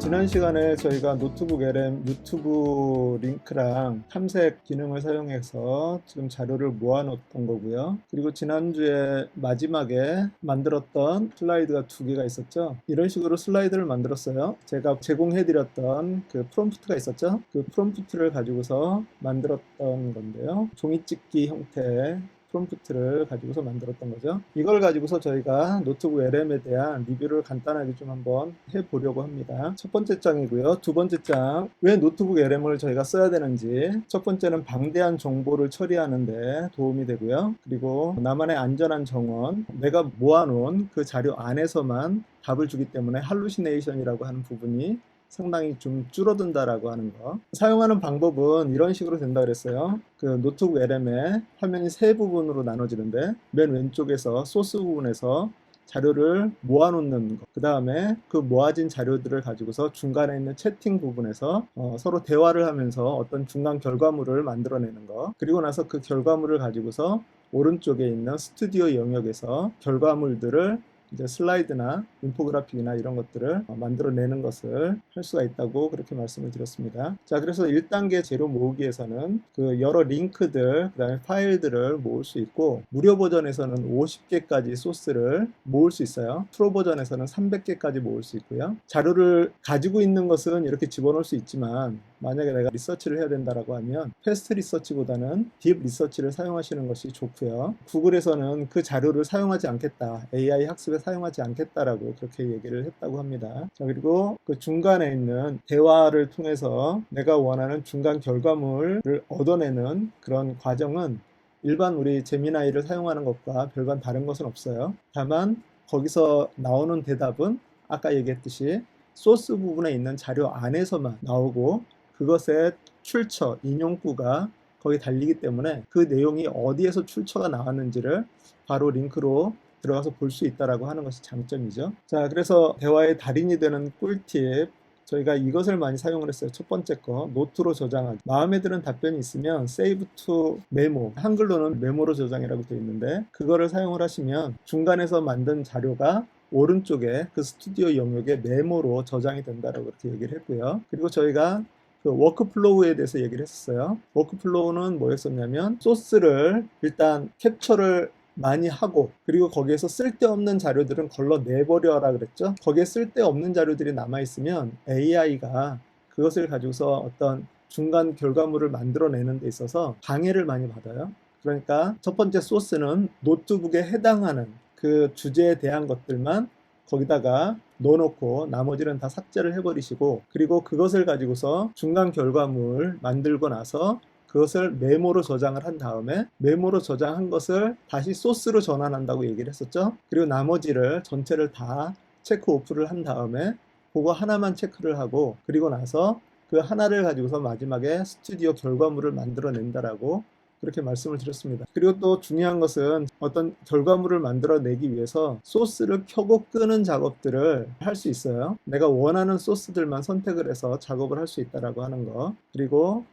지난 시간에 저희가 노트북 LM 유튜브 링크랑 탐색 기능을 사용해서 지금 자료를 모아놓던 거고요. 그리고 지난주에 마지막에 만들었던 슬라이드가 두 개가 있었죠. 이런 식으로 슬라이드를 만들었어요. 제가 제공해드렸던 그 프롬프트가 있었죠. 그 프롬프트를 가지고서 만들었던 건데요. 종이찍기 형태의 프롬프트를 가지고서 만들었던 거죠. 이걸 가지고서 저희가 노트북 LM에 대한 리뷰를 간단하게 좀 한번 해보려고 합니다. 첫 번째 장이고요. 두 번째 장, 왜 노트북 LM을 저희가 써야 되는지. 첫 번째는 방대한 정보를 처리하는데 도움이 되고요. 그리고 나만의 안전한 정원, 내가 모아놓은 그 자료 안에서만 답을 주기 때문에 할루시네이션이라고 하는 부분이 상당히 좀 줄어든다라고 하는 거. 사용하는 방법은 이런 식으로 된다 그랬어요. 그 노트북 LM의 화면이 세 부분으로 나눠지는데 맨 왼쪽에서 소스 부분에서 자료를 모아놓는 거. 그 다음에 그 모아진 자료들을 가지고서 중간에 있는 채팅 부분에서 서로 대화를 하면서 어떤 중간 결과물을 만들어내는 거. 그리고 나서 그 결과물을 가지고서 오른쪽에 있는 스튜디오 영역에서 결과물들을 이제 슬라이드나 인포그래픽이나 이런 것들을 만들어내는 것을 할 수가 있다고 그렇게 말씀을 드렸습니다. 자, 그래서 1단계 재료 모으기에서는 그 여러 링크들, 그 다음에 파일들을 모을 수 있고, 무료 버전에서는 50개까지 소스를 모을 수 있어요. 프로 버전에서는 300개까지 모을 수 있고요. 자료를 가지고 있는 것은 이렇게 집어넣을 수 있지만, 만약에 내가 리서치를 해야 된다라고 하면 패스트 리서치보다는 딥 리서치를 사용하시는 것이 좋고요. 구글에서는 그 자료를 사용하지 않겠다, AI 학습에 사용하지 않겠다라고 그렇게 얘기를 했다고 합니다. 자, 그리고 그 중간에 있는 대화를 통해서 내가 원하는 중간 결과물을 얻어내는 그런 과정은 일반 우리 제미나이를 사용하는 것과 별반 다른 것은 없어요. 다만 거기서 나오는 대답은 아까 얘기했듯이 소스 부분에 있는 자료 안에서만 나오고, 그것의 출처, 인용구가 거기 달리기 때문에 그 내용이 어디에서 출처가 나왔는지를 바로 링크로 들어가서 볼 수 있다라고 하는 것이 장점이죠. 자, 그래서 대화의 달인이 되는 꿀팁, 저희가 이것을 많이 사용을 했어요. 첫 번째 거, 노트로 저장하기. 마음에 드는 답변이 있으면 Save to Memo, 한글로는 메모로 저장이라고 되어 있는데, 그거를 사용을 하시면 중간에서 만든 자료가 오른쪽에 그 스튜디오 영역에 메모로 저장이 된다라고 그렇게 얘기를 했고요. 그리고 저희가 그 워크플로우에 대해서 얘기를 했었어요. 워크플로우는 뭐였었냐면, 소스를 일단 캡처를 많이 하고, 그리고 거기에서 쓸데없는 자료들은 걸러내버려라 그랬죠. 거기에 쓸데없는 자료들이 남아있으면 AI가 그것을 가지고서 어떤 중간 결과물을 만들어내는 데 있어서 방해를 많이 받아요. 그러니까 첫 번째 소스는 노트북에 해당하는 그 주제에 대한 것들만 거기다가 넣어놓고 나머지는 다 삭제를 해버리시고, 그리고 그것을 가지고서 중간 결과물 만들고 나서 그것을 메모로 저장을 한 다음에 메모로 저장한 것을 다시 소스로 전환한다고 얘기를 했었죠. 그리고 나머지를 전체를 다 체크 오프를 한 다음에 그거 하나만 체크를 하고, 그리고 나서 그 하나를 가지고서 마지막에 스튜디오 결과물을 만들어낸다라고 그렇게 말씀을 드렸습니다. 그리고 또 중요한 것은 어떤 결과물을 만들어내기 위해서 소스를 켜고 끄는 작업들을 할 수 있어요. 내가 원하는 소스들만 선택을 해서 작업을 할 수 있다라고 하는 거. 그리고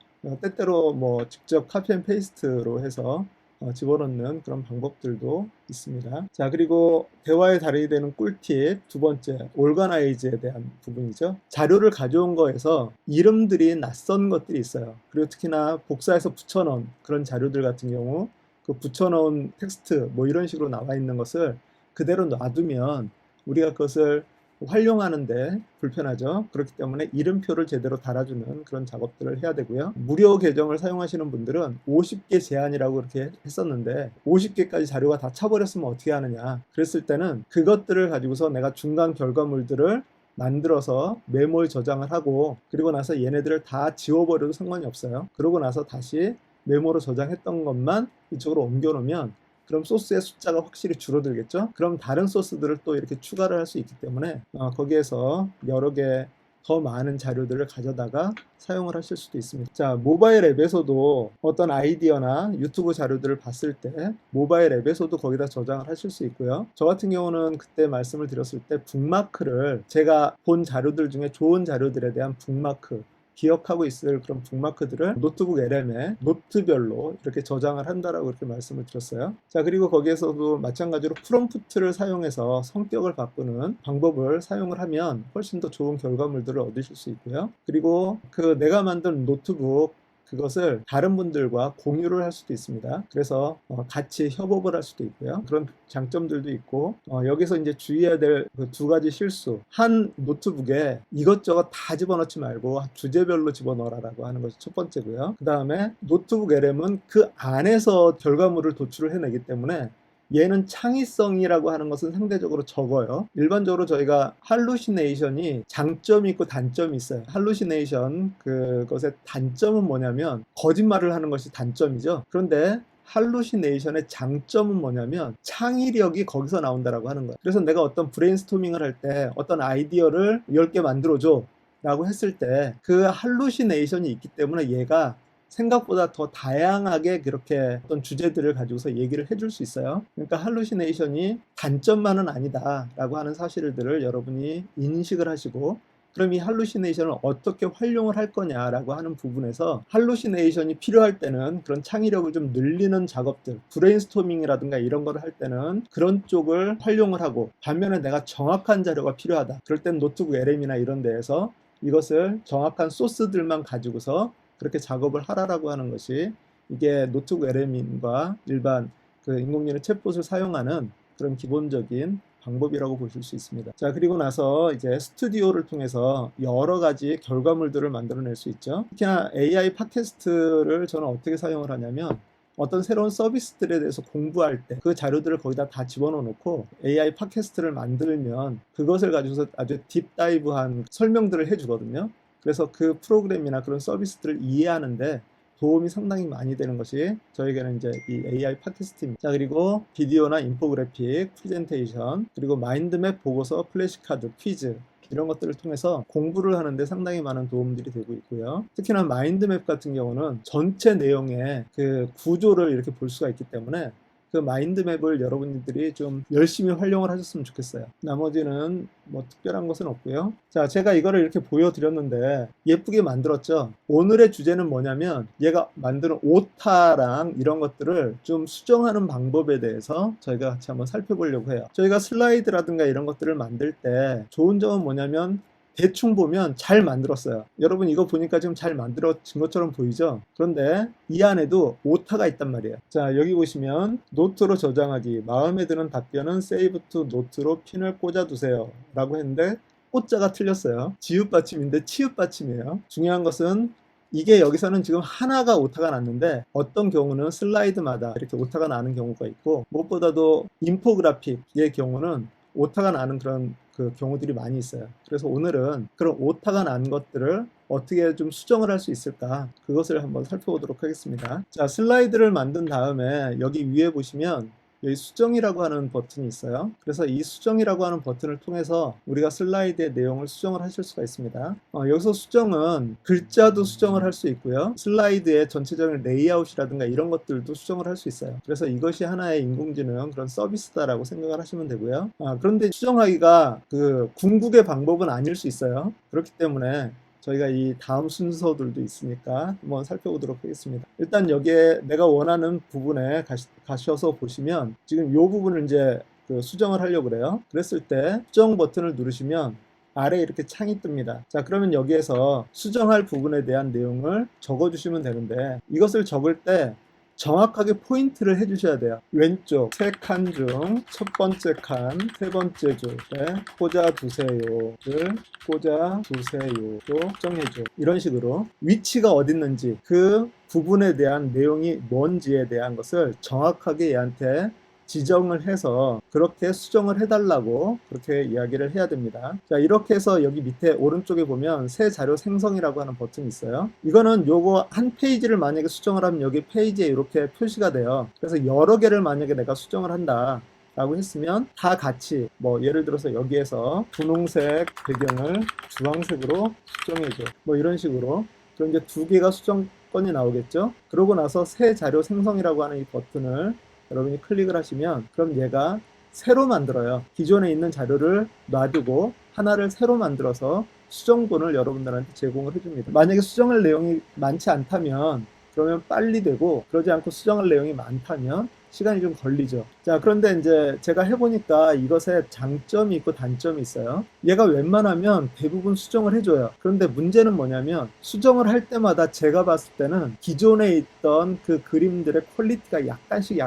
때때로 뭐 직접 카피 앤 페이스트로 해서 집어넣는 그런 방법들도 있습니다. 자, 그리고 대화의 달인이 되는 꿀팁 두 번째, 올가나이즈에 대한 부분이죠. 자료를 가져온 거에서 이름들이 낯선 것들이 있어요. 그리고 특히나 복사해서 붙여놓은 그런 자료들 같은 경우, 그 붙여놓은 텍스트 뭐 이런 식으로 나와 있는 것을 그대로 놔두면 우리가 그것을 활용하는데 불편하죠. 그렇기 때문에 이름표를 제대로 달아주는 그런 작업들을 해야 되고요. 무료 계정을 사용하시는 분들은 50개 제한이라고 그렇게 했었는데 50개까지 자료가 다 차버렸으면 어떻게 하느냐. 그랬을 때는 그것들을 가지고서 내가 중간 결과물들을 만들어서 메모에 저장을 하고, 그리고 나서 얘네들을 다 지워버려도 상관이 없어요. 그러고 나서 다시 메모로 저장했던 것만 이쪽으로 옮겨 놓으면 그럼 소스의 숫자가 확실히 줄어들겠죠. 그럼 다른 소스들을 또 이렇게 추가를 할 수 있기 때문에 거기에서 여러 개 더 많은 자료들을 가져다가 사용을 하실 수도 있습니다. 자, 모바일 앱에서도 어떤 아이디어나 유튜브 자료들을 봤을 때 모바일 앱에서도 거기다 저장을 하실 수 있고요. 저 같은 경우는 그때 말씀을 드렸을 때 북마크를, 제가 본 자료들 중에 좋은 자료들에 대한 북마크, 기억하고 있을 그런 북마크들을 노트북 LM에 노트별로 이렇게 저장을 한다라고 이렇게 말씀을 드렸어요. 자, 그리고 거기에서도 마찬가지로 프롬프트를 사용해서 성격을 바꾸는 방법을 사용을 하면 훨씬 더 좋은 결과물들을 얻으실 수 있고요. 그리고 그 내가 만든 노트북 그것을 다른 분들과 공유를 할 수도 있습니다. 그래서 같이 협업을 할 수도 있고요. 그런 장점들도 있고, 여기서 이제 주의해야 될 그 두 가지 실수. 한 노트북에 이것저것 다 집어넣지 말고 주제별로 집어넣으라고 하는 것이 첫 번째고요. 그 다음에 노트북 LM은 그 안에서 결과물을 도출을 해내기 때문에 얘는 창의성이라고 하는 것은 상대적으로 적어요. 일반적으로 저희가 할루시네이션이 장점이 있고 단점이 있어요. 할루시네이션 그것의 단점은 뭐냐면 거짓말을 하는 것이 단점이죠. 그런데 할루시네이션의 장점은 뭐냐면 창의력이 거기서 나온다라고 하는 거예요. 그래서 내가 어떤 브레인스토밍을 할 때 어떤 아이디어를 10개 만들어줘 라고 했을 때 그 할루시네이션이 있기 때문에 얘가 생각보다 더 다양하게 그렇게 어떤 주제들을 가지고서 얘기를 해줄 수 있어요. 그러니까 할루시네이션이 단점만은 아니다라고 하는 사실들을 여러분이 인식을 하시고, 그럼 이 할루시네이션을 어떻게 활용을 할 거냐라고 하는 부분에서 할루시네이션이 필요할 때는 그런 창의력을 좀 늘리는 작업들, 브레인스토밍이라든가 이런 거를 할 때는 그런 쪽을 활용을 하고, 반면에 내가 정확한 자료가 필요하다. 그럴 땐 노트북 LM이나 이런 데에서 이것을 정확한 소스들만 가지고서 그렇게 작업을 하라라고 하는 것이 이게 노트북 LM과 일반 그 인공지능 챗봇을 사용하는 그런 기본적인 방법이라고 보실 수 있습니다. 자, 그리고 나서 이제 스튜디오를 통해서 여러 가지 결과물들을 만들어낼 수 있죠. 특히나 AI 팟캐스트를 저는 어떻게 사용을 하냐면 어떤 새로운 서비스들에 대해서 공부할 때 그 자료들을 거기다 다 집어넣어 놓고 AI 팟캐스트를 만들면 그것을 가지고서 아주 딥다이브한 설명들을 해주거든요. 그래서 그 프로그램이나 그런 서비스들을 이해하는데 도움이 상당히 많이 되는 것이 저에게는 이제 이 AI 팟캐스트입니다. 자, 그리고 비디오나 인포그래픽, 프레젠테이션, 그리고 마인드맵 보고서, 플래시카드, 퀴즈 이런 것들을 통해서 공부를 하는데 상당히 많은 도움들이 되고 있고요. 특히나 마인드맵 같은 경우는 전체 내용의 그 구조를 이렇게 볼 수가 있기 때문에 그 마인드맵을 여러분들이 좀 열심히 활용을 하셨으면 좋겠어요. 나머지는 뭐 특별한 것은 없고요. 자, 제가 이거를 이렇게 보여드렸는데 예쁘게 만들었죠. 오늘의 주제는 뭐냐면 얘가 만드는 오타랑 이런 것들을 좀 수정하는 방법에 대해서 저희가 같이 한번 살펴보려고 해요. 저희가 슬라이드라든가 이런 것들을 만들 때 좋은 점은 뭐냐면 대충 보면 잘 만들었어요. 여러분 이거 보니까 지금 잘 만들어진 것처럼 보이죠? 그런데 이 안에도 오타가 있단 말이에요. 자, 여기 보시면 노트로 저장하기, 마음에 드는 답변은 세이브 투 노트로 핀을 꽂아두세요 라고 했는데 꽂자가 틀렸어요. 지읒 받침인데 치읒 받침이에요. 중요한 것은 이게 여기서는 지금 하나가 오타가 났는데 어떤 경우는 슬라이드마다 이렇게 오타가 나는 경우가 있고, 무엇보다도 인포그래픽의 경우는 오타가 나는 그런 그 경우들이 많이 있어요. 그래서 오늘은 그런 오타가 난 것들을 어떻게 좀 수정을 할 수 있을까, 그것을 한번 살펴보도록 하겠습니다. 자, 슬라이드를 만든 다음에 여기 위에 보시면 여기 수정이라고 하는 버튼이 있어요. 그래서 이 수정이라고 하는 버튼을 통해서 우리가 슬라이드의 내용을 수정을 하실 수가 있습니다. 여기서 수정은 글자도 수정을 할 수 있고요. 슬라이드의 전체적인 레이아웃이라든가 이런 것들도 수정을 할 수 있어요. 그래서 이것이 하나의 인공지능 그런 서비스다라고 생각을 하시면 되고요. 그런데 수정하기가 그 궁극의 방법은 아닐 수 있어요. 그렇기 때문에 저희가 이 다음 순서들도 있으니까 한번 살펴보도록 하겠습니다. 일단 여기에 내가 원하는 부분에 가셔서 보시면 지금 이 부분을 이제 그 수정을 하려고 그래요. 그랬을 때 수정 버튼을 누르시면 아래에 이렇게 창이 뜹니다. 자, 그러면 여기에서 수정할 부분에 대한 내용을 적어주시면 되는데 이것을 적을 때 정확하게 포인트를 해주셔야 돼요. 왼쪽 세 칸 중 첫 번째 칸, 세 번째 줄에 꽂아두세요를 꽂아두세요로 정해줘. 이런 식으로 위치가 어디 있는지 그 부분에 대한 내용이 뭔지에 대한 것을 정확하게 얘한테 지정을 해서 그렇게 수정을 해달라고 그렇게 이야기를 해야 됩니다. 자, 이렇게 해서 여기 밑에 오른쪽에 보면 새 자료 생성이라고 하는 버튼이 있어요. 이거는 요거 한 페이지를 만약에 수정을 하면 여기 페이지에 이렇게 표시가 돼요. 그래서 여러 개를 만약에 내가 수정을 한다 라고 했으면 다 같이 뭐 예를 들어서 여기에서 분홍색 배경을 주황색으로 수정해줘 뭐 이런 식으로, 그럼 이제 두 개가 수정권이 나오겠죠. 그러고 나서 새 자료 생성이라고 하는 이 버튼을 여러분이 클릭을 하시면 그럼 얘가 새로 만들어요. 기존에 있는 자료를 놔두고 하나를 새로 만들어서 수정본을 여러분들한테 제공을 해줍니다. 만약에 수정할 내용이 많지 않다면 그러면 빨리 되고, 그러지 않고 수정할 내용이 많다면 시간이 좀 걸리죠. 자, 그런데 이제 제가 해보니까 이것에 장점이 있고 단점이 있어요. 얘가 웬만하면 대부분 수정을 해줘요. 그런데 문제는 뭐냐면 수정을 할 때마다 제가 봤을 때는 기존에 있던 그 그림들의 퀄리티가 약간씩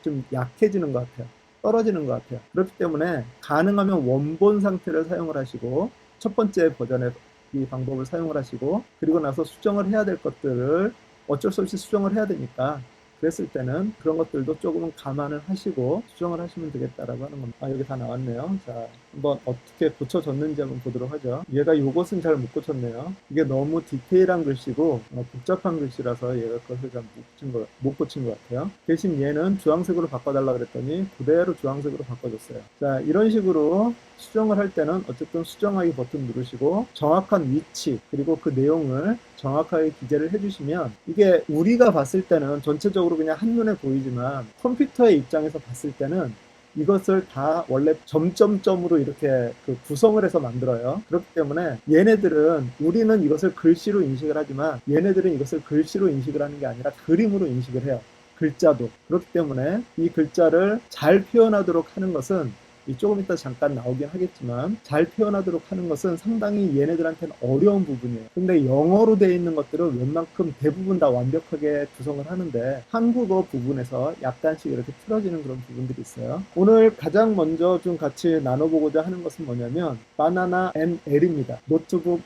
좀 약해지는 것 같아요. 떨어지는 것 같아요. 그렇기 때문에 가능하면 원본 상태를 사용을 하시고, 첫 번째 버전의 이 방법을 사용을 하시고, 그리고 나서 수정을 해야 될 것들을 어쩔 수 없이 수정을 해야 되니까, 그랬을 때는 그런 것들도 조금은 감안을 하시고 수정을 하시면 되겠다라고 하는 겁니다. 여기 다 나왔네요. 자, 한번 어떻게 고쳐졌는지 한번 보도록 하죠. 얘가 요것은 잘 못 고쳤네요. 이게 너무 디테일한 글씨고 복잡한 글씨라서 얘가 그것을 잘 못 고친 것 같아요. 대신 얘는 주황색으로 바꿔달라 그랬더니 그대로 주황색으로 바꿔줬어요. 자, 이런 식으로 수정을 할 때는 어쨌든 수정하기 버튼 누르시고 정확한 위치 그리고 그 내용을 정확하게 기재를 해주시면, 이게 우리가 봤을 때는 전체적으로 그냥 한눈에 보이지만 컴퓨터의 입장에서 봤을 때는 이것을 다 원래 점점점으로 이렇게 구성을 해서 만들어요. 그렇기 때문에 얘네들은, 우리는 이것을 글씨로 인식을 하지만 얘네들은 이것을 글씨로 인식을 하는 게 아니라 그림으로 인식을 해요. 글자도. 그렇기 때문에 이 글자를 잘 표현하도록 하는 것은, 조금 이따 잠깐 나오긴 하겠지만, 잘 표현하도록 하는 것은 상당히 얘네들한테는 어려운 부분이에요. 근데 영어로 되어 있는 것들은 웬만큼 대부분 다 완벽하게 구성을 하는데 한국어 부분에서 약간씩 이렇게 틀어지는 그런 부분들이 있어요. 오늘 가장 먼저 좀 같이 나눠보고자 하는 것은 뭐냐면 바나나 NL입니다. 노트북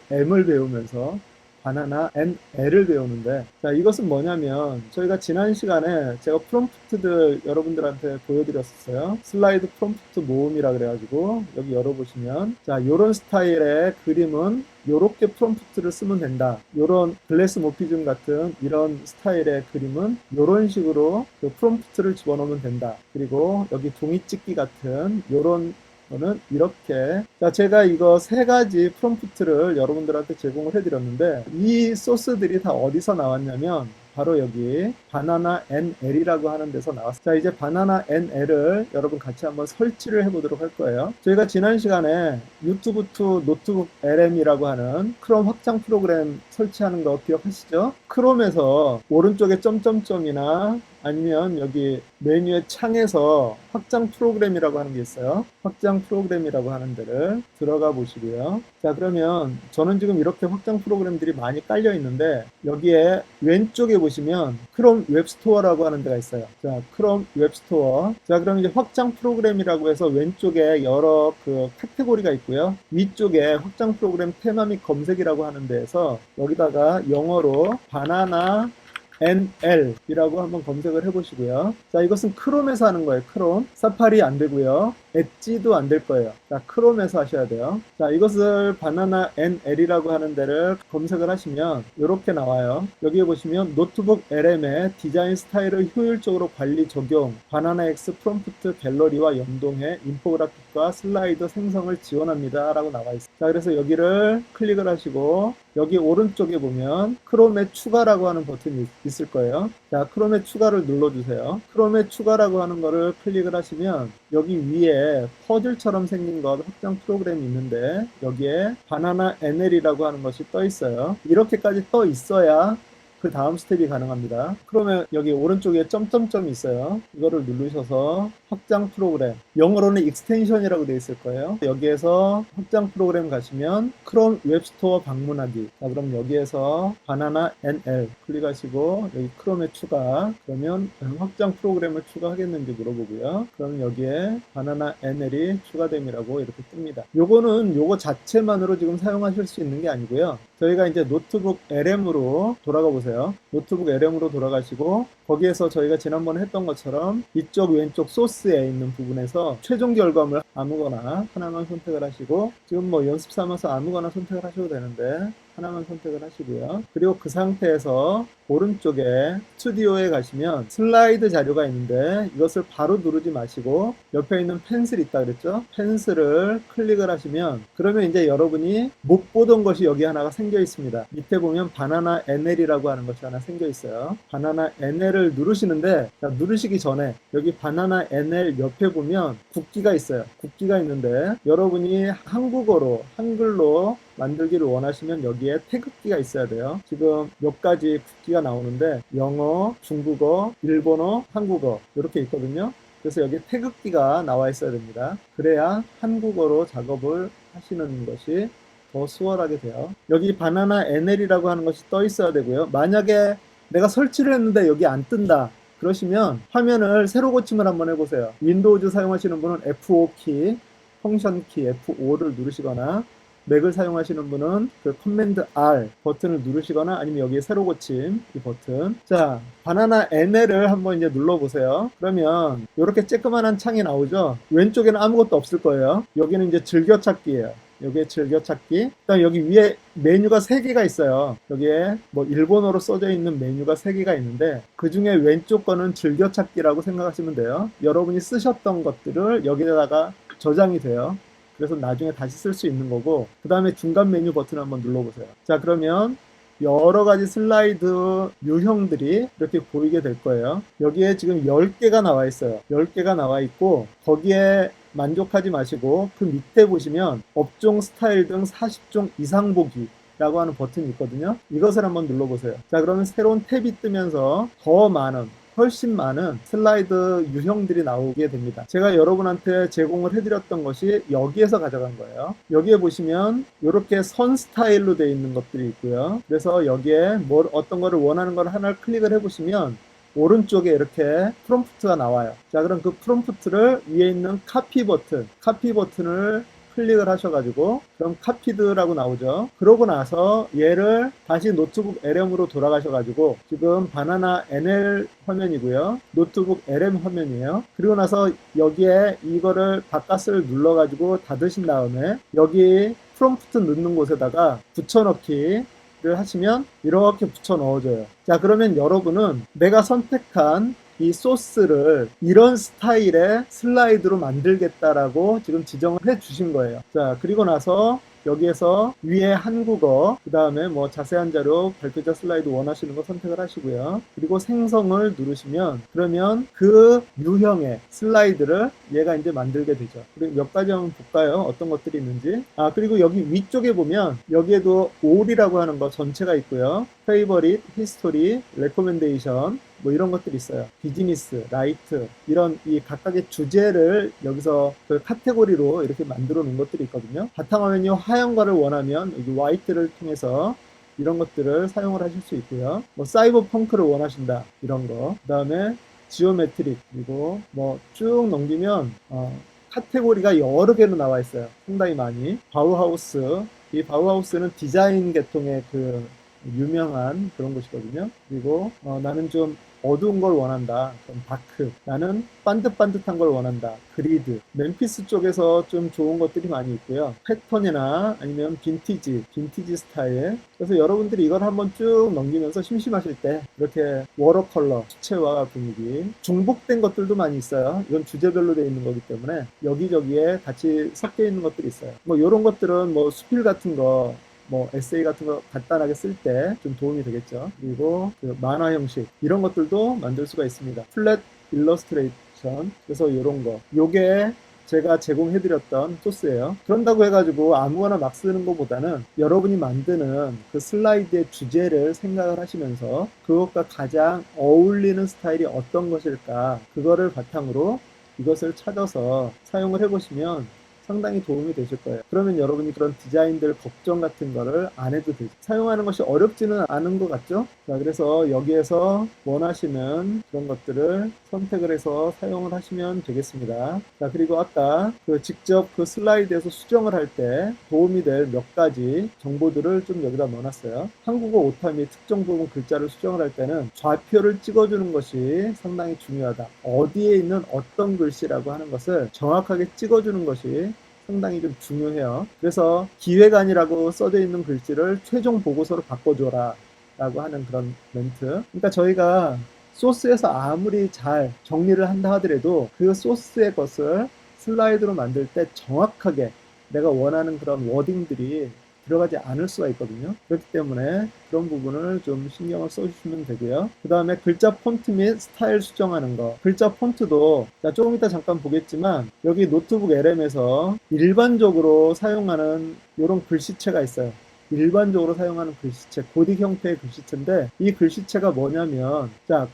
LM을 배우면서 바나나 NL을 배우는데, 자, 이것은 뭐냐면 저희가 지난 시간에 제가 프롬프트들 여러분들한테 보여드렸었어요. 슬라이드 프롬프트 모음이라 그래가지고 여기 열어보시면, 자, 요런 스타일의 그림은 요렇게 프롬프트를 쓰면 된다. 요런 글래스 모피즘 같은 이런 스타일의 그림은 요런 식으로 그 프롬프트를 집어넣으면 된다. 그리고 여기 종이 찍기 같은 요런 거는 이렇게. 자, 제가 이거 세 가지 프롬프트를 여러분들한테 제공을 해드렸는데, 이 소스들이 다 어디서 나왔냐면 바로 여기 바나나 NL이라고 하는 데서 나왔어요. 자, 이제 바나나 NL을 여러분 같이 한번 설치를 해보도록 할 거예요. 저희가 지난 시간에 유튜브 투 노트북 LM이라고 하는 크롬 확장 프로그램 설치하는 거 기억하시죠? 크롬에서 오른쪽에 점점점이나 아니면 여기 메뉴의 창에서 확장 프로그램이라고 하는 게 있어요. 확장 프로그램이라고 하는 데를 들어가 보시고요. 자, 그러면 저는 지금 이렇게 확장 프로그램들이 많이 깔려 있는데, 여기에 왼쪽에 보시면 크롬 웹스토어라고 하는 데가 있어요. 자, 크롬 웹스토어. 자, 그럼 이제 확장 프로그램이라고 해서 왼쪽에 여러 그 카테고리가 있고요. 위쪽에 확장 프로그램 테마 및 검색이라고 하는 데에서 여기다가 영어로 바나나 NL이라고 한번 검색을 해보시고요. 자, 이것은 크롬에서 하는 거예요. 크롬. 사파리 안 되고요. 엣지도 안 될 거예요. 자, 크롬에서 하셔야 돼요. 자, 이것을 바나나 NL이라고 하는 데를 검색을 하시면 이렇게 나와요. 여기에 보시면 노트북 LM의 디자인 스타일을 효율적으로 관리 적용, 바나나 X 프롬프트 갤러리와 연동해 인포그래픽과 슬라이드 생성을 지원합니다 라고 나와 있어요. 자, 그래서 여기를 클릭을 하시고 여기 오른쪽에 보면 크롬에 추가라고 하는 버튼이 있을 거예요. 자, 크롬에 추가를 눌러주세요. 크롬에 추가라고 하는 거를 클릭을 하시면 여기 위에 퍼즐처럼 생긴 것 확장 프로그램이 있는데 여기에 바나나 NL이라고 하는 것이 떠 있어요. 이렇게까지 떠 있어야 그 다음 스텝이 가능합니다. 그러면 여기 오른쪽에 점점점이 있어요. 이거를 누르셔서 확장 프로그램, 영어로는 익스텐션이라고 되어 있을 거예요. 여기에서 확장 프로그램 가시면 크롬 웹스토어 방문하기. 자, 그럼 여기에서 바나나 NL 클릭하시고 여기 크롬에 추가, 그러면 확장 프로그램을 추가하겠는지 물어보고요. 그럼 여기에 바나나 NL이 추가됨이라고 이렇게 뜹니다. 요거는 요거 자체만으로 지금 사용하실 수 있는 게 아니고요. 저희가 이제 노트북 LM으로 돌아가 보세요. 노트북 LM으로 돌아가시고 거기에서 저희가 지난번에 했던 것처럼 이쪽 왼쪽 소스에 있는 부분에서 최종 결과물 아무거나 하나만 선택을 하시고, 지금 뭐 연습 삼아서 아무거나 선택을 하셔도 되는데 하나만 선택을 하시고요. 그리고 그 상태에서 오른쪽에 스튜디오에 가시면 슬라이드 자료가 있는데 이것을 바로 누르지 마시고 옆에 있는 펜슬이 있다 그랬죠? 펜슬을 클릭을 하시면 그러면 이제 여러분이 못 보던 것이 여기 하나가 생겨 있습니다. 밑에 보면 바나나 NL이라고 하는 것이 하나 생겨 있어요. 바나나 NL을 누르시는데 자, 누르시기 전에 여기 바나나 NL 옆에 보면 국기가 있어요. 국기가 있는데 여러분이 한글로 만들기를 원하시면 여기에 태극기가 있어야 돼요. 지금 몇 가지 국기가 나오는데 영어, 중국어, 일본어, 한국어 이렇게 있거든요. 그래서 여기 태극기가 나와 있어야 됩니다. 그래야 한국어로 작업을 하시는 것이 더 수월하게 돼요. 여기 바나나 NL이라고 하는 것이 떠 있어야 되고요. 만약에 내가 설치를 했는데 여기 안 뜬다. 그러시면 화면을 새로 고침을 한번 해보세요. 윈도우즈 사용하시는 분은 F5키, 펑션 키 F5를 누르시거나 맥을 사용하시는 분은 그 커맨드 R 버튼을 누르시거나 아니면 여기에 새로 고침 이 버튼. 자, 바나나 NL을 한번 이제 눌러보세요. 그러면 이렇게 쬐끄만한 창이 나오죠. 왼쪽에는 아무것도 없을 거예요. 여기는 이제 즐겨찾기예요. 여기에 즐겨찾기. 그다음 여기 위에 메뉴가 3개가 있어요. 여기에 뭐 일본어로 써져 있는 메뉴가 3개가 있는데 그 중에 왼쪽 거는 즐겨찾기라고 생각하시면 돼요. 여러분이 쓰셨던 것들을 여기다가 저장이 돼요. 그래서 나중에 다시 쓸 수 있는 거고 그 다음에 중간 메뉴 버튼 한번 눌러보세요. 자, 그러면 여러 가지 슬라이드 유형들이 이렇게 보이게 될 거예요. 여기에 지금 10개가 나와 있어요. 10개가 나와 있고 거기에 만족하지 마시고 그 밑에 보시면 업종 스타일 등 40종 이상 보기 라고 하는 버튼이 있거든요. 이것을 한번 눌러보세요. 자, 그러면 새로운 탭이 뜨면서 훨씬 많은 슬라이드 유형들이 나오게 됩니다. 제가 여러분한테 제공을 해드렸던 것이 여기에서 가져간 거예요. 여기에 보시면 이렇게 선 스타일로 되어 있는 것들이 있고요. 그래서 여기에 어떤 거를 원하는 걸 하나를 클릭을 해보시면 오른쪽에 이렇게 프롬프트가 나와요. 자, 그럼 그 프롬프트를 위에 있는 카피 버튼을 클릭을 하셔가지고 그럼 카피드라고 나오죠. 그러고 나서 얘를 다시 노트북 LM으로 돌아가셔가지고 지금 바나나 NL 화면이고요. 노트북 LM 화면이에요. 그리고 나서 여기에 이거를 바깥을 눌러가지고 닫으신 다음에 여기 프롬프트 넣는 곳에다가 붙여넣기 를 하시면 이렇게 붙여 넣어줘요. 자, 그러면 여러분은 내가 선택한 이 소스를 이런 스타일의 슬라이드로 만들겠다라고 지금 지정을 해 주신 거예요. 자, 그리고 나서 여기에서 위에 한국어, 그 다음에 뭐 자세한 자료, 발표자 슬라이드 원하시는 거 선택을 하시고요. 그리고 생성을 누르시면 그러면 그 유형의 슬라이드를 얘가 이제 만들게 되죠. 그리고 몇 가지 한번 볼까요? 어떤 것들이 있는지. 아, 그리고 여기 위쪽에 보면 여기에도 all이라고 하는 거 전체가 있고요. 페이버릿, 히스토리, 레코멘데이션 뭐 이런 것들이 있어요. 비즈니스, 라이트 이런 이 각각의 주제를 여기서 그 카테고리로 이렇게 만들어 놓은 것들이 있거든요. 바탕화면이 하얀 거를 원하면 여기 화이트를 통해서 이런 것들을 사용을 하실 수 있고요. 뭐 사이버 펑크를 원하신다 이런 거. 그 다음에 지오메트릭 그리고 뭐 쭉 넘기면 카테고리가 여러 개로 나와 있어요. 상당히 많이. 바우하우스. 이 바우하우스는 디자인 계통의 그 유명한 그런 곳이거든요. 그리고 나는 좀 어두운 걸 원한다. 그럼 다크. 나는 반듯반듯한 걸 원한다. 그리드. 멤피스 쪽에서 좀 좋은 것들이 많이 있고요. 패턴이나 아니면 빈티지 스타일. 그래서 여러분들이 이걸 한번 쭉 넘기면서 심심하실 때 이렇게 워터 컬러, 수채화 분위기. 중복된 것들도 많이 있어요. 이건 주제별로 되어 있는 거기 때문에 여기저기에 같이 섞여 있는 것들이 있어요. 뭐 이런 것들은 뭐 수필 같은 거 뭐 에세이 같은 거 간단하게 쓸 때 좀 도움이 되겠죠. 그리고 그 만화 형식 이런 것들도 만들 수가 있습니다. 플랫 일러스트레이션 그래서 이런 거 요게 제가 제공해드렸던 소스예요. 그런다고 해가지고 아무거나 막 쓰는 것보다는 여러분이 만드는 그 슬라이드의 주제를 생각을 하시면서 그것과 가장 어울리는 스타일이 어떤 것일까 그거를 바탕으로 이것을 찾아서 사용을 해보시면 상당히 도움이 되실 거예요. 그러면 여러분이 그런 디자인들 걱정 같은 거를 안 해도 되죠. 사용하는 것이 어렵지는 않은 것 같죠? 자, 그래서 여기에서 원하시는 그런 것들을 선택을 해서 사용을 하시면 되겠습니다. 자, 그리고 아까 직접 그 슬라이드에서 수정을 할 때 도움이 될 몇 가지 정보들을 좀 여기다 넣어놨어요. 한국어 오타 및 특정 부분 글자를 수정을 할 때는 좌표를 찍어주는 것이 상당히 중요하다. 어디에 있는 어떤 글씨라고 하는 것을 정확하게 찍어주는 것이 상당히 좀 중요해요. 그래서 기획안이라고 써져 있는 글씨를 최종 보고서로 바꿔줘라 라고 하는 그런 멘트. 그러니까 저희가 소스에서 아무리 잘 정리를 한다 하더라도 그 소스의 것을 슬라이드로 만들 때 정확하게 내가 원하는 그런 워딩들이 들어가지 않을 수가 있거든요. 그렇기 때문에 그런 부분을 좀 신경을 써주시면 되고요. 그 다음에 글자 폰트 및 스타일 수정하는 거. 글자 폰트도 조금 이따 잠깐 보겠지만 여기 노트북 LM에서 일반적으로 사용하는 이런 글씨체가 있어요. 일반적으로 사용하는 글씨체, 고딕 형태의 글씨체인데 이 글씨체가 뭐냐면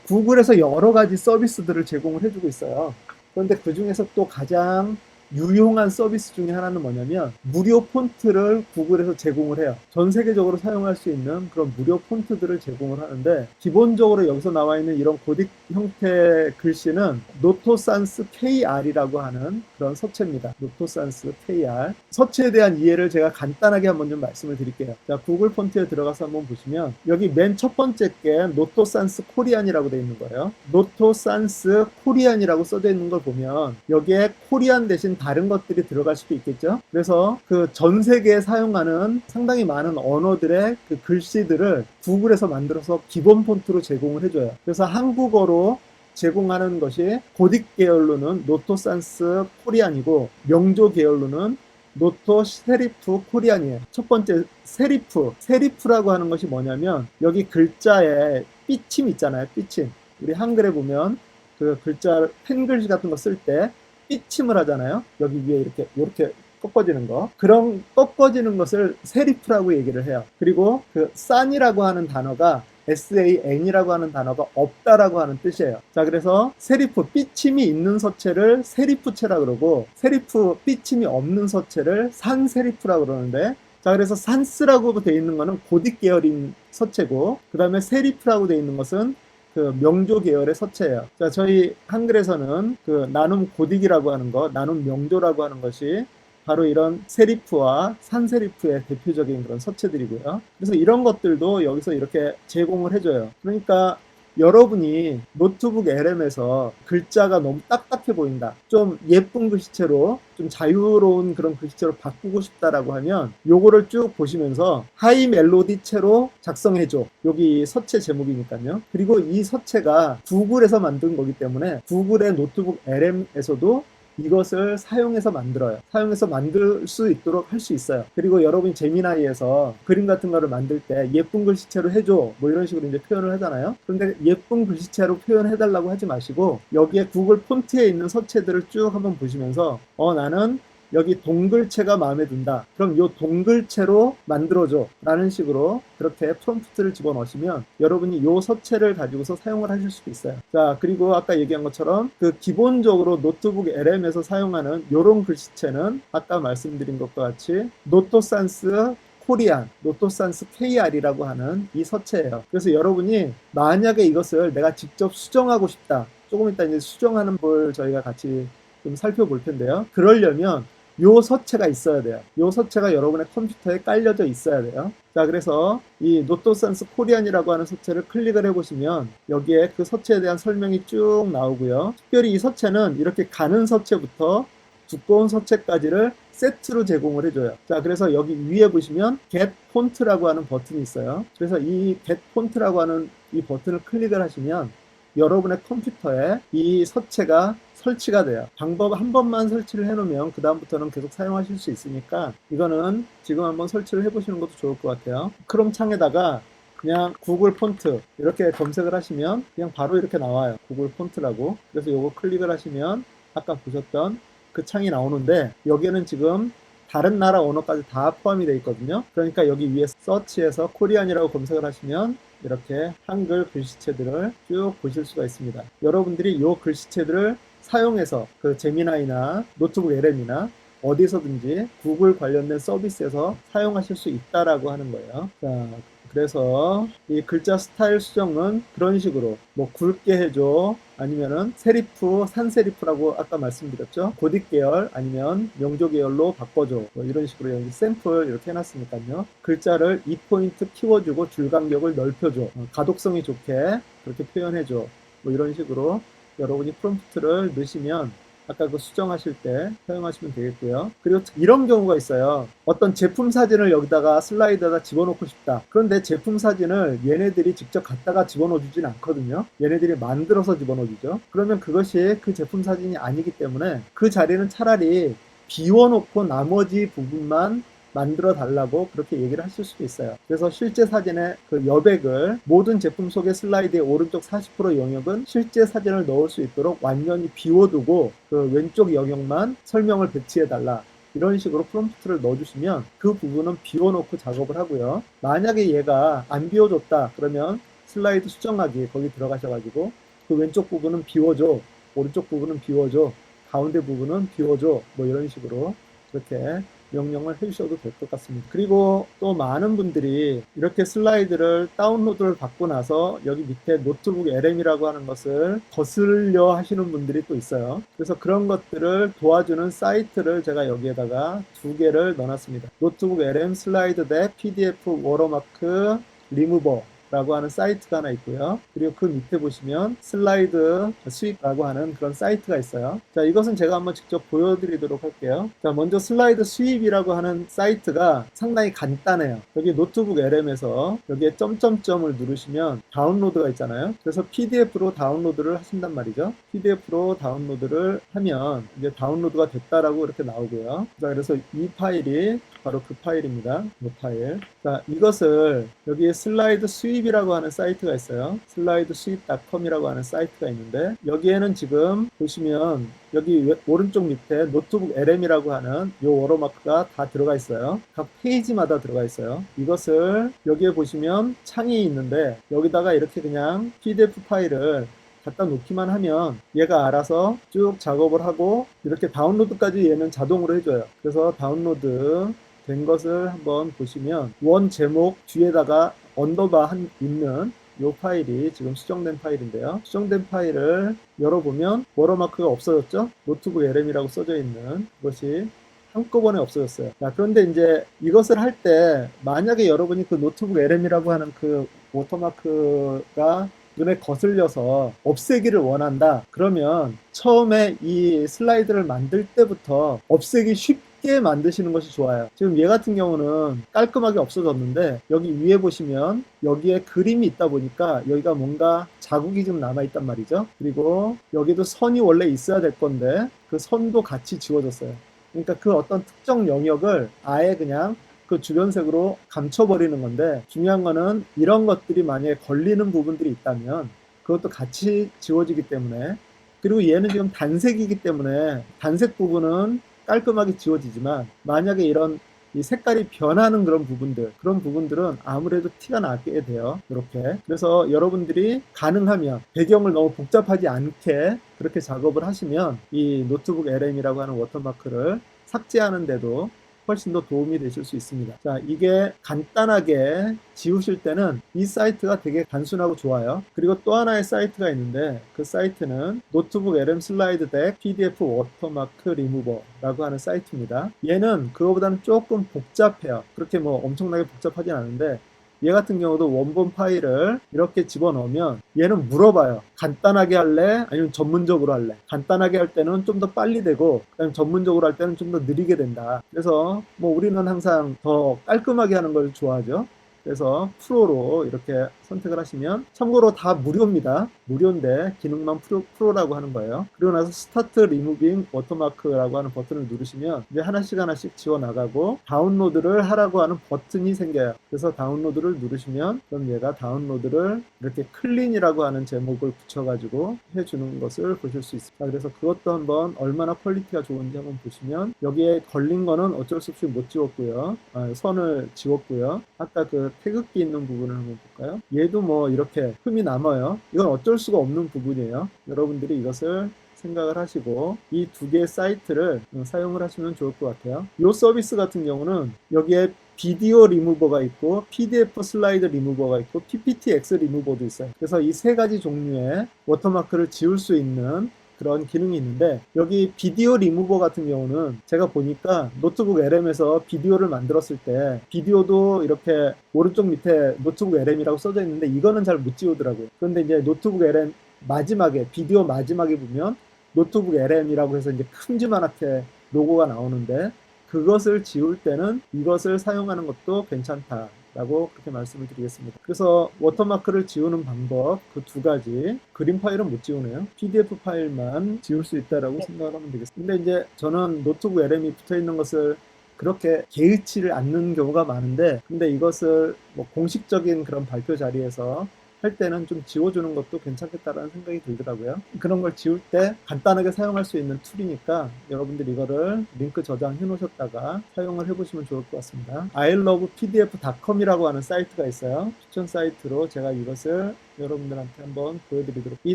구글에서 여러 가지 서비스들을 제공을 해주고 있어요. 그런데 그 중에서 또 가장 유용한 서비스 중에 하나는 뭐냐면 무료 폰트를 구글에서 제공을 해요. 전 세계적으로 사용할 수 있는 그런 무료 폰트들을 제공을 하는데 기본적으로 여기서 나와 있는 이런 고딕 형태 글씨는 노토산스 KR이라고 하는 그런 서체입니다. 노토산스 KR. 서체에 대한 이해를 제가 간단하게 한번 좀 말씀을 드릴게요. 자, 구글 폰트에 들어가서 한번 보시면 여기 맨 첫 번째 게 노토산스 코리안이라고 되어 있는 거예요. 노토산스 코리안이라고 써져 있는 걸 보면 여기에 코리안 대신 다른 것들이 들어갈 수도 있겠죠. 그래서 그 전 세계에 사용하는 상당히 많은 언어들의 그 글씨들을 구글에서 만들어서 기본 폰트로 제공을 해줘요. 그래서 한국어로 제공하는 것이 고딕 계열로는 노토산스 코리안이고 명조 계열로는 노토 세리프 코리안이에요. 첫 번째 세리프라고 하는 것이 뭐냐면 여기 글자에 삐침 있잖아요. 삐침. 우리 한글에 보면 그 글자 펜글씨 같은 거 쓸 때 삐침을 하잖아요. 여기 위에 이렇게 꺾어지는 거. 그런 꺾어지는 것을 세리프라고 얘기를 해요. 그리고 그 산이라고 하는 단어가 SAN이라고 하는 단어가 없다라고 하는 뜻이에요. 자, 그래서 세리프, 삐침이 있는 서체를 세리프체라 그러고 세리프, 삐침이 없는 서체를 산세리프라고 그러는데 자, 그래서 산스라고 되어 있는 거는 고딕 계열인 서체고 그 다음에 세리프라고 되어 있는 것은 그 명조 계열의 서체예요. 자, 저희 한글에서는 그 나눔 고딕이라고 하는 거, 나눔 명조라고 하는 것이 바로 이런 세리프와 산세리프의 대표적인 그런 서체들이고요. 그래서 이런 것들도 여기서 이렇게 제공을 해줘요. 그러니까 여러분이 노트북 LM에서 글자가 너무 딱딱해 보인다. 좀 예쁜 글씨체로 좀 자유로운 그런 글씨체로 바꾸고 싶다라고 하면 요거를 쭉 보시면서 하이 멜로디체로 작성해줘. 여기 서체 제목이니까요. 그리고 이 서체가 구글에서 만든 거기 때문에 구글의 노트북 LM에서도 이것을 사용해서 만들어요. 사용해서 만들 수 있도록 할 수 있어요. 그리고 여러분이 제미나이에서 그림 같은 거를 만들 때 예쁜 글씨체로 해줘 뭐 이런 식으로 이제 표현을 하잖아요. 그런데 예쁜 글씨체로 표현해달라고 하지 마시고 여기에 구글 폰트에 있는 서체들을 쭉 한번 보시면서 나는 여기 동글체가 마음에 든다. 그럼 이 동글체로 만들어줘 라는 식으로 그렇게 프롬프트를 집어넣으시면 여러분이 이 서체를 가지고서 사용을 하실 수도 있어요. 자, 그리고 아까 얘기한 것처럼 그 기본적으로 노트북 LM에서 사용하는 이런 글씨체는 아까 말씀드린 것과 같이 노토산스 코리안, 노토산스 KR이라고 하는 이 서체예요. 그래서 여러분이 만약에 이것을 내가 직접 수정하고 싶다. 조금 이따 이제 수정하는 걸 저희가 같이 좀 살펴볼 텐데요. 그러려면 요 서체가 있어야 돼요. 요 서체가 여러분의 컴퓨터에 깔려져 있어야 돼요. 자, 그래서 이 노토산스 코리안이라고 하는 서체를 클릭을 해보시면 여기에 그 서체에 대한 설명이 쭉 나오고요. 특별히 이 서체는 이렇게 가는 서체부터 두꺼운 서체까지를 세트로 제공을 해줘요. 자, 그래서 여기 위에 보시면 Get Font라고 하는 버튼이 있어요. 그래서 이 Get Font라고 하는 이 버튼을 클릭을 하시면 여러분의 컴퓨터에 이 서체가 설치가 돼요. 방법 한 번만 설치를 해놓으면 그 다음부터는 계속 사용하실 수 있으니까 이거는 지금 한번 설치를 해보시는 것도 좋을 것 같아요. 크롬 창에다가 그냥 구글 폰트 이렇게 검색을 하시면 그냥 바로 이렇게 나와요. 구글 폰트라고. 그래서 요거 클릭을 하시면 아까 보셨던 그 창이 나오는데 여기에는 지금 다른 나라 언어까지 다 포함이 되어 있거든요. 그러니까 여기 위에 서치에서 코리안이라고 검색을 하시면 이렇게 한글 글씨체들을 쭉 보실 수가 있습니다. 여러분들이 이 글씨체들을 사용해서 그 제미나이나 노트북 LM이나 어디서든지 구글 관련된 서비스에서 사용하실 수 있다라고 하는 거예요. 자, 그래서 이 글자 스타일 수정은 그런 식으로 뭐 굵게 해줘 아니면은 세리프, 산세리프라고 아까 말씀드렸죠. 고딕 계열 아니면 명조 계열로 바꿔줘 뭐 이런 식으로 여기 샘플 이렇게 해놨으니까요. 글자를 2포인트 키워주고 줄 간격을 넓혀줘 가독성이 좋게 그렇게 표현해줘 뭐 이런 식으로 여러분이 프롬프트를 넣으시면 아까 그 수정하실 때 사용하시면 되겠고요. 그리고 이런 경우가 있어요. 어떤 제품 사진을 여기다가 슬라이드에다 집어넣고 싶다. 그런데 제품 사진을 얘네들이 직접 갖다가 집어넣어 주진 않거든요. 얘네들이 만들어서 집어넣어 주죠. 그러면 그것이 그 제품 사진이 아니기 때문에 그 자리는 차라리 비워놓고 나머지 부분만 만들어 달라고 그렇게 얘기를 하실 수도 있어요. 그래서 실제 사진의 그 여백을 모든 제품 속의 슬라이드의 오른쪽 40% 영역은 실제 사진을 넣을 수 있도록 완전히 비워두고 그 왼쪽 영역만 설명을 배치해 달라. 이런 식으로 프롬프트를 넣어주시면 그 부분은 비워놓고 작업을 하고요. 만약에 얘가 안 비워줬다 그러면 슬라이드 수정하기 거기 들어가셔가지고 그 왼쪽 부분은 비워줘, 오른쪽 부분은 비워줘, 가운데 부분은 비워줘, 뭐 이런 식으로 그렇게 명령을 해주셔도 될 것 같습니다. 그리고 또 많은 분들이 이렇게 슬라이드를 다운로드를 받고 나서 여기 밑에 노트북 LM이라고 하는 것을 거슬려 하시는 분들이 또 있어요. 그래서 그런 것들을 도와주는 사이트를 제가 여기에다가 2개를 넣어놨습니다. 노트북 LM 슬라이드 덱 PDF 워터마크 리무버 라고 하는 사이트가 하나 있고요. 그리고 그 밑에 보시면 슬라이드 수입라고 하는 그런 사이트가 있어요. 자, 이것은 제가 한번 직접 보여드리도록 할게요. 자, 먼저 슬라이드 수입이라고 하는 사이트가 상당히 간단해요. 여기 노트북 LM에서 여기에 점점점을 누르시면 다운로드가 있잖아요. 그래서 PDF로 다운로드를 하신단 말이죠. PDF로 다운로드를 하면 이제 다운로드가 됐다라고 이렇게 나오고요. 자, 그래서 이 파일이 바로 그 파일입니다. 이 파일. 자, 이것을 여기에 슬라이드 수입이라고 하는 사이트가 있어요. 슬라이드 수입.com이라고 하는 사이트가 있는데 여기에는 지금 보시면 여기 오른쪽 밑에 노트북 LM이라고 하는 이 워터마크가 다 들어가 있어요. 각 페이지마다 들어가 있어요. 이것을 여기에 보시면 창이 있는데 여기다가 이렇게 그냥 PDF 파일을 갖다 놓기만 하면 얘가 알아서 쭉 작업을 하고 이렇게 다운로드까지 얘는 자동으로 해줘요. 그래서 다운로드 된 것을 한번 보시면 원 제목 뒤에다가 언더바 있는 이 파일이 지금 수정된 파일인데요. 수정된 파일을 열어보면 워터마크가 없어졌죠? 노트북 LM이라고 써져 있는 그것이 한꺼번에 없어졌어요. 자, 그런데 이제 이것을 할 때 만약에 여러분이 그 노트북 LM이라고 하는 그 워터마크가 눈에 거슬려서 없애기를 원한다. 그러면 처음에 이 슬라이드를 만들 때부터 없애기 쉽게 만드시는 것이 좋아요. 지금 얘 같은 경우는 깔끔하게 없어졌는데 여기 위에 보시면 여기에 그림이 있다 보니까 여기가 뭔가 자국이 좀 남아있단 말이죠. 그리고 여기도 선이 원래 있어야 될 건데 그 선도 같이 지워졌어요. 그러니까 그 어떤 특정 영역을 아예 그냥 그 주변색으로 감춰버리는 건데 중요한 거는 이런 것들이 만약에 걸리는 부분들이 있다면 그것도 같이 지워지기 때문에 그리고 얘는 지금 단색이기 때문에 단색 부분은 깔끔하게 지워지지만 만약에 이런 이 색깔이 변하는 그런 부분들은 아무래도 티가 나게 돼요. 이렇게. 그래서 여러분들이 가능하면 배경을 너무 복잡하지 않게 그렇게 작업을 하시면 이 노트북 LM이라고 하는 워터마크를 삭제하는데도 훨씬 더 도움이 되실 수 있습니다. 자, 이게 간단하게 지우실 때는 이 사이트가 되게 단순하고 좋아요. 그리고 또 하나의 사이트가 있는데 그 사이트는 노트북 LM 슬라이드 덱 PDF 워터마크 리무버라고 하는 사이트입니다. 얘는 그거보다는 조금 복잡해요. 그렇게 뭐 엄청나게 복잡하진 않은데 얘 같은 경우도 원본 파일을 이렇게 집어넣으면 얘는 물어봐요. 간단하게 할래? 아니면 전문적으로 할래? 간단하게 할 때는 좀 더 빨리 되고 그다음에 전문적으로 할 때는 좀 더 느리게 된다. 그래서 뭐 우리는 항상 더 깔끔하게 하는 걸 좋아하죠. 그래서 프로로 이렇게 선택을 하시면 참고로 다 무료입니다. 무료인데 기능만 프로라고 하는 거예요. 그리고 나서 스타트 리무빙 워터마크라고 하는 버튼을 누르시면 이제 하나씩 지워 나가고 다운로드를 하라고 하는 버튼이 생겨요. 그래서 다운로드를 누르시면 그럼 얘가 다운로드를 이렇게 클린이라고 하는 제목을 붙여가지고 해주는 것을 보실 수 있습니다. 그래서 그것도 한번 얼마나 퀄리티가 좋은지 한번 보시면 여기에 걸린 거는 어쩔 수 없이 못 지웠고요. 선을 지웠고요. 아까 그 태극기 있는 부분을 한번 볼까요? 얘도 뭐 이렇게 흠이 남아요. 이건 어쩔 수가 없는 부분이에요. 여러분들이 이것을 생각을 하시고 이 2개의 사이트를 사용을 하시면 좋을 것 같아요. 이 서비스 같은 경우는 여기에 비디오 리무버가 있고 PDF 슬라이드 리무버가 있고 PPTX 리무버도 있어요. 그래서 이 3가지 종류의 워터마크를 지울 수 있는 그런 기능이 있는데 여기 비디오 리무버 같은 경우는 제가 보니까 노트북 LM에서 비디오를 만들었을 때 비디오도 이렇게 오른쪽 밑에 노트북 LM이라고 써져 있는데 이거는 잘 못 지우더라고요. 그런데 이제 노트북 LM 마지막에 비디오 마지막에 보면 노트북 LM이라고 해서 이제 큼지막하게 로고가 나오는데 그것을 지울 때는 이것을 사용하는 것도 괜찮다라고 그렇게 말씀을 드리겠습니다. 그래서 워터마크를 지우는 방법 그 두 가지. 그림 파일은 못 지우네요. PDF 파일만 지울 수 있다라고 생각하면 되겠습니다. 근데 이제 저는 노트북 LM이 붙어 있는 것을 그렇게 개의치를 않는 경우가 많은데, 근데 이것을 뭐 공식적인 그런 발표 자리에서 할 때는 좀 지워주는 것도 괜찮겠다라는 생각이 들더라고요. 그런 걸 지울 때 간단하게 사용할 수 있는 툴이니까 여러분들 이거를 링크 저장해 놓으셨다가 사용을 해보시면 좋을 것 같습니다. ilovepdf.com이라고 하는 사이트가 있어요. 추천 사이트로 제가 이것을 여러분들한테 한번 보여드리도록. 이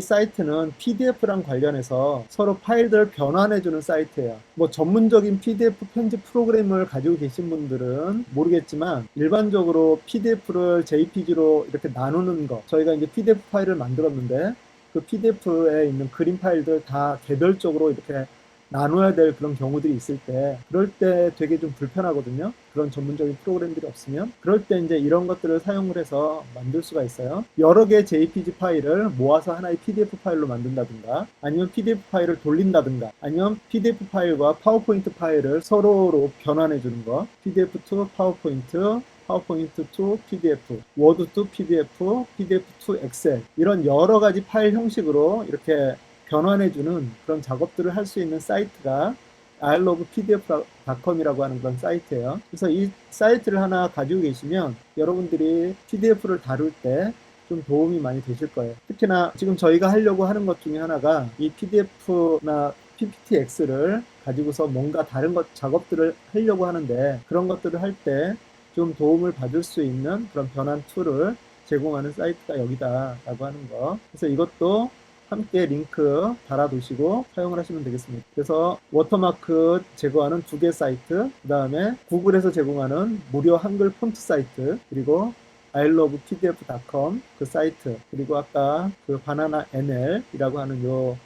사이트는 PDF랑 관련해서 서로 파일들을 변환해주는 사이트예요. 뭐 전문적인 PDF 편집 프로그램을 가지고 계신 분들은 모르겠지만 일반적으로 PDF를 JPG로 이렇게 나누는 거, 저희가 이제 PDF 파일을 만들었는데 그 PDF에 있는 그림 파일들 다 개별적으로 이렇게 나눠야 될 그런 경우들이 있을 때, 그럴 때 되게 좀 불편하거든요. 그런 전문적인 프로그램들이 없으면. 그럴 때 이제 이런 것들을 사용을 해서 만들 수가 있어요. 여러 개의 JPG 파일을 모아서 하나의 PDF 파일로 만든다든가, 아니면 PDF 파일을 돌린다든가, 아니면 PDF 파일과 파워포인트 파일을 서로로 변환해 주는 거. PDF to 파워포인트, 파워포인트 to PDF, 워드 to PDF, PDF to 엑셀, 이런 여러 가지 파일 형식으로 이렇게 변환해주는 그런 작업들을 할 수 있는 사이트가 ilovepdf.com이라고 하는 그런 사이트예요. 그래서 이 사이트를 하나 가지고 계시면 여러분들이 PDF를 다룰 때 좀 도움이 많이 되실 거예요. 특히나 지금 저희가 하려고 하는 것 중에 하나가 이 PDF나 PPTX를 가지고서 뭔가 다른 작업들을 하려고 하는데, 그런 것들을 할 때 좀 도움을 받을 수 있는 그런 변환 툴을 제공하는 사이트가 여기다라고 하는 거. 그래서 이것도 함께 링크 달아두시고 사용을 하시면 되겠습니다. 그래서 워터마크 제거하는 두 개 사이트, 그 다음에 구글에서 제공하는 무료 한글 폰트 사이트, 그리고 ilovepdf.com 그 사이트, 그리고 아까 그 바나나 NL이라고 하는 그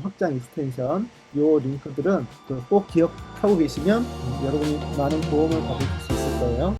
확장 익스텐션, 요 링크들은 꼭 기억하고 계시면 여러분이 많은 도움을 받으실 수 있을 거예요.